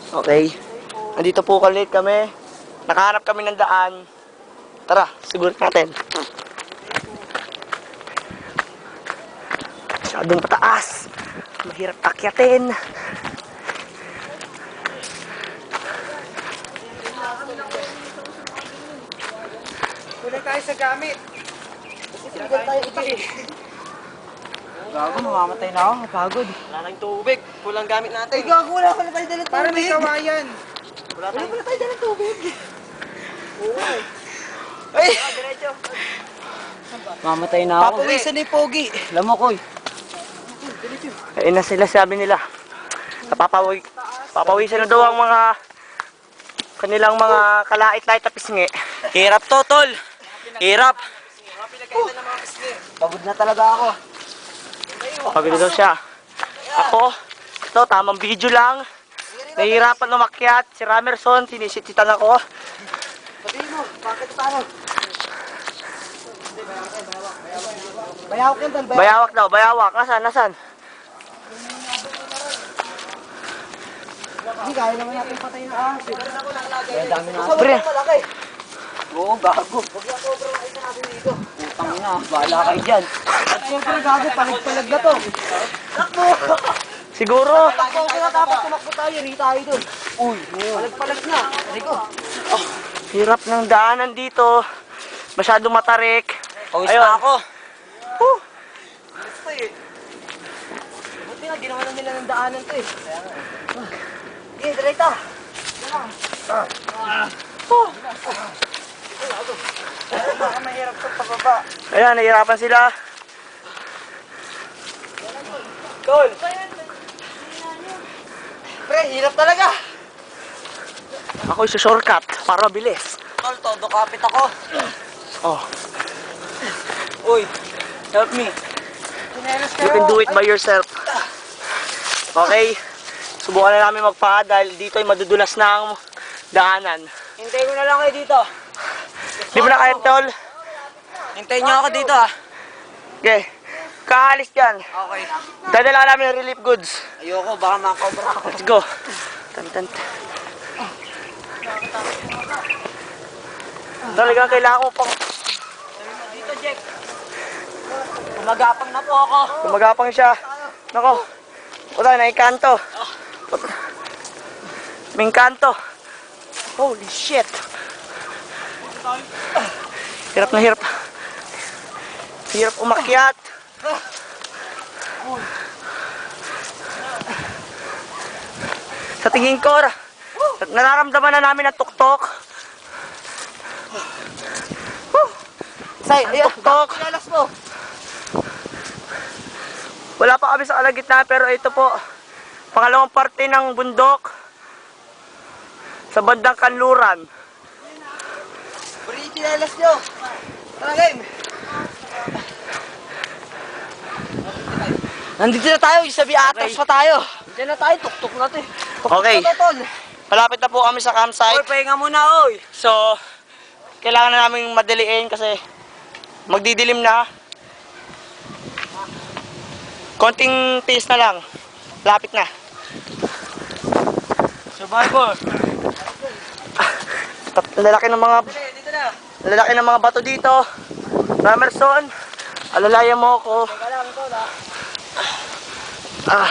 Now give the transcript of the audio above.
Okay. Nandito po ulit kami. Nakahanap kami ng daan. Tara, siguro natin. Masyadong pataas. Mahirap akyatin. Kulang tayo sa gamit. Sigal tayo itakit. Gago, mamamatay na ako. Napagod. Wala nang tubig. Kulang gamit natin. Gago, wala pala tayo dalang tubig. Para may kawayan. Wala Wala tayo dalang tubig. Ay! Mamatay na ako. Papawisan ni Pogi. Alam mo, Koy. Ayun na sila, sabi nila. Papawisan na daw ang mga kanilang mga kalait-lait na pisngi. Hirap to, tol. Hirap. Pagod na talaga ako. Pagod daw siya. Ako, ito, tamang video lang. Nahihirapan umakyat. Si Ramerson, sinisititan ako. Pati mo, bakit tayo? Bayawak yan, Tol. Bayawak daw, bayawak. Nasaan? Hindi, kaya naman natin patay na aso. Kaya dami na aso. Pre, Oo, gago. Huwag na sobrang makita natin dito. Putang ina, bahala kayo dyan. At sobrang gago, palag-palag na to. Takbo! siguro. Takbo, kaya dapat tumakbo tayo, rita tayo dun. Uy, palag-palag na. Rico. Hirap ng daanan dito. Masyadong matarik. Pawis Ayun. na ako. Gusto eh. Buti na, ginawa na nila ng daanan to eh. Sige, diretso. Baka mahirap to pababa. Ayan, nahihirapan sila. Tol! Pre, hirap talaga. Ako isa shortcut para mabilis. Tol, todo kapit ako. Oh, Uy, help me. you can do it by yourself. Okay. Subukan na namin magpa dahil dito ay madudulas na ang daanan. Hintayin ko na lang kayo dito. Di mo na kaya, tol? Hintayin niyo ako dito ah. Okay. Kaalis dyan. Okay. Dadala namin ng relief goods. Ayoko, baka makakobra ako. Let's go. Tan. Talagang kailangan ko pang Dito, Jack. Umagapang na po ako. gumagapang siya. Nako. Puta, naikanto. May kanto. Holy shit. Hirap na hirap. Hirap umakyat. Sa tingin ko, nararamdaman na namin ang tuktok. Say, Ang tuktok. Alas mo. Wala pa kami sa kalagitnaan pero ito po, pangalawang parte ng bundok sa bandang kanluran. Puri, kinalas nyo. Tara, game. Nandito na tayo, isabi atas pa tayo. Diyan na tayo, tuktok na to eh. Tuktok Okay. na to, Tol. Malapit na po kami sa campsite. Oy, pahinga muna, oy. So, kailangan na namin madaliin kasi magdidilim na. Konting tiis na lang. Lapit na. Survivor. Lalaki ng mga Dito na. lalaki ng mga bato dito. Ramerson, alalayan mo ako. Teka lang, Tol, Ah.